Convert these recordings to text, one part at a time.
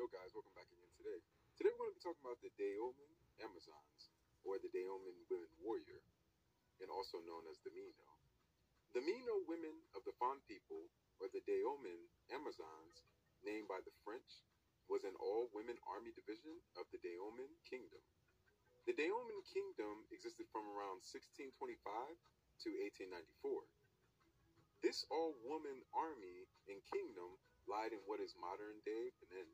Yo guys, welcome back again today. Today we're going to be talking about the Dahomey Amazons, or the Dahomey Women Warrior, and also known as the Mino. The Mino women of the Fon people, or the Dahomey Amazons, named by the French, was an all-women army division of the Dahomey Kingdom. The Dahomey Kingdom existed from around 1625 to 1894. This all-woman army and kingdom lied in what is modern-day Benin.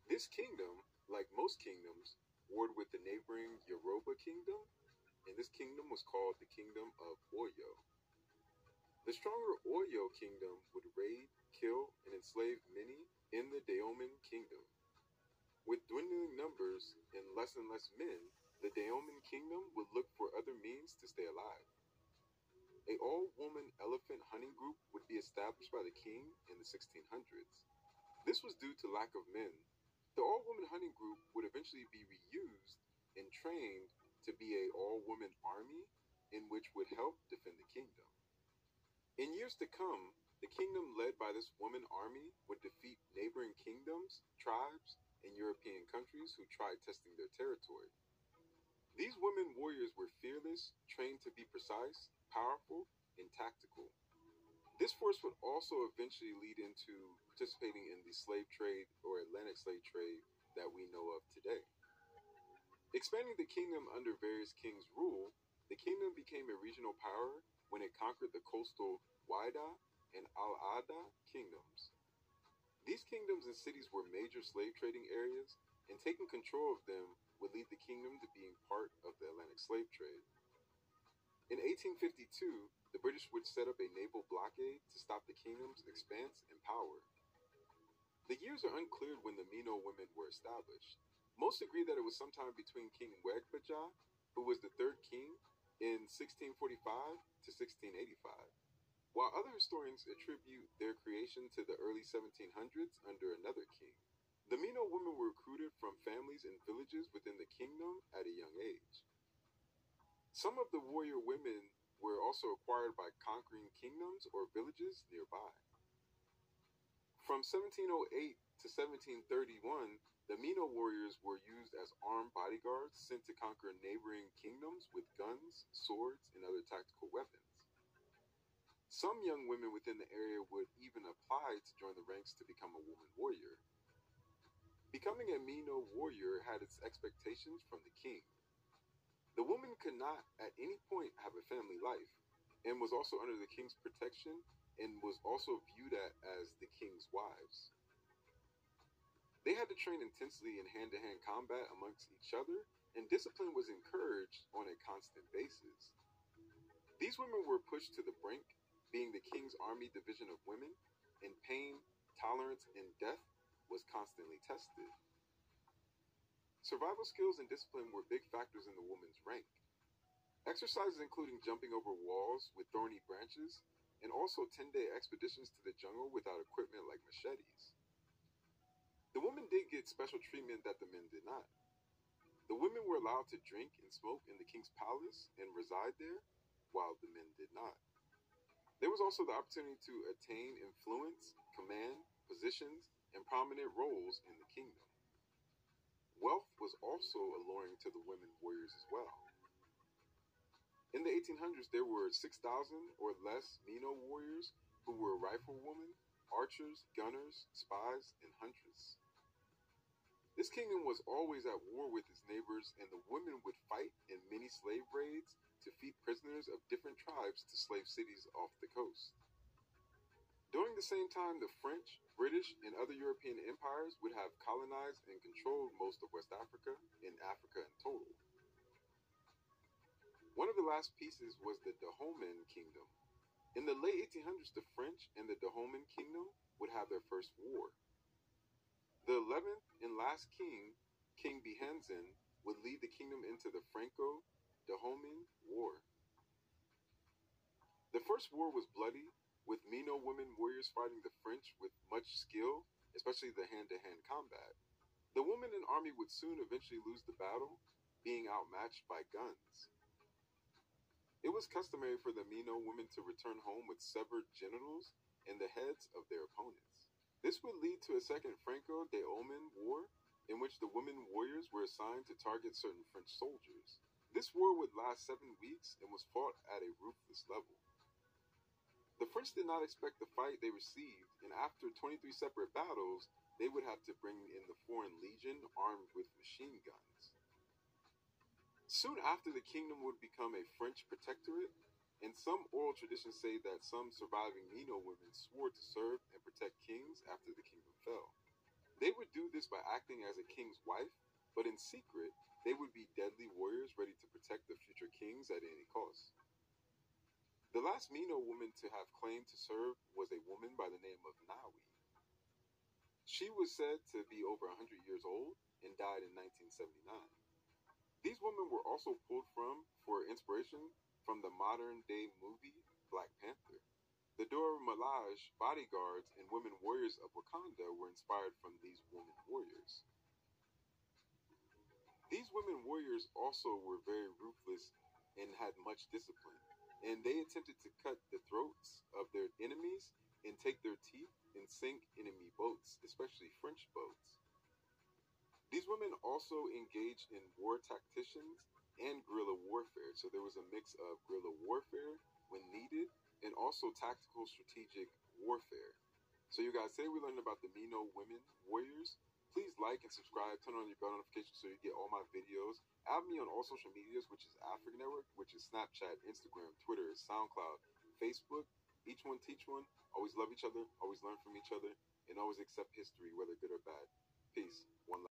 This kingdom, like most kingdoms, warred with the neighboring Yoruba kingdom, and this kingdom was called the Kingdom of Oyo. The stronger Oyo kingdom would raid, kill, and enslave many in the Dahomey kingdom. With dwindling numbers and less men, the Dahomey kingdom would look for other means to stay alive. A all-woman elephant hunting group would be established by the king in the 1600s. This was due to lack of men. The all-woman hunting group would eventually be reused and trained to be a all-woman army in which would help defend the kingdom. In years to come, the kingdom led by this woman army would defeat neighboring kingdoms, tribes, and European countries who tried testing their territory. These women warriors were fearless, trained to be precise, powerful, and tactical. This force would also eventually lead into participating in the slave trade or Atlantic slave trade that we know of today. Expanding the kingdom under various kings' rule, the kingdom became a regional power when it conquered the coastal Waida and Al-Ada kingdoms. These kingdoms and cities were major slave trading areas, and taking control of them would lead the kingdom to being part of the Atlantic slave trade. In 1852, the British would set up a naval blockade to stop the kingdom's expanse and power. The years are unclear when the Mino women were established. Most agree that it was sometime between King Wegbaja, who was the third king, in 1645 to 1685, while other historians attribute their creation to the early 1700s under another king. The Mino women were recruited from families and villages within the kingdom at a young age. Some of the warrior women were also acquired by conquering kingdoms or villages nearby. From 1708 to 1731, the Mino warriors were used as armed bodyguards sent to conquer neighboring kingdoms with guns, swords, and other tactical weapons. Some young women within the area would even apply to join the ranks to become a woman warrior. Becoming a Mino warrior had its expectations from the king. The woman could not at any point have a family life, and was also under the king's protection, and was also viewed as the king's wives. They had to train intensely in hand-to-hand combat amongst each other, and discipline was encouraged on a constant basis. These women were pushed to the brink, being the king's army division of women, and pain, tolerance, and death was constantly tested. Survival skills and discipline were big factors in the woman's rank. Exercises including jumping over walls with thorny branches, and also 10-day expeditions to the jungle without equipment like machetes. The women did get special treatment that the men did not. The women were allowed to drink and smoke in the king's palace and reside there, while the men did not. There was also the opportunity to attain influence, command, positions, and prominent roles in the kingdom. Wealth was also alluring to the women warriors as well. In the 1800s, there were 6,000 or less Mino warriors who were riflewomen, archers, gunners, spies, and huntresses. This kingdom was always at war with its neighbors, and the women would fight in many slave raids to feed prisoners of different tribes to slave cities off the coast. During the same time, the French, British, and other European empires would have colonized and controlled most of West Africa and Africa in total. One of the last pieces was the Dahomey Kingdom. In the late 1800s, the French and the Dahomey Kingdom would have their first war. The 11th and last king, King Behenzin, would lead the kingdom into the Franco-Dahomey War. The first war was bloody, with Mino women warriors fighting the French with much skill, especially the hand-to-hand combat. The women and army would soon eventually lose the battle, being outmatched by guns. It was customary for the Mino women to return home with severed genitals and the heads of their opponents. This would lead to a second Franco-Dahomey War, in which the women warriors were assigned to target certain French soldiers. This war would last 7 weeks and was fought at a ruthless level. The French did not expect the fight they received, and after 23 separate battles, they would have to bring in the Foreign Legion armed with machine guns. Soon after, the kingdom would become a French protectorate, and some oral traditions say that some surviving Mino women swore to serve and protect kings after the kingdom fell. They would do this by acting as a king's wife, but in secret, they would be deadly warriors ready to protect the future kings at any cost. The last Mino woman to have claimed to serve was a woman by the name of Nawi. She was said to be over 100 years old and died in 1979. These women were also pulled for inspiration from the modern-day movie Black Panther. The Dora Milaje bodyguards and women warriors of Wakanda were inspired from these women warriors. These women warriors also were very ruthless and had much discipline, and they attempted to cut the throats of their enemies and take their teeth and sink enemy boats, especially French boats. These women also engaged in war tacticians and guerrilla warfare, so there was a mix of guerrilla warfare when needed and also tactical strategic warfare. So you guys, today we learned about the Mino women warriors. Please like and subscribe, turn on your bell notifications so you get all my videos. Add me on all social medias, which is African Network, which is Snapchat, Instagram, Twitter, SoundCloud, Facebook. Each one teach one. Always love each other, always learn from each other, and always accept history, whether good or bad. Peace. One love.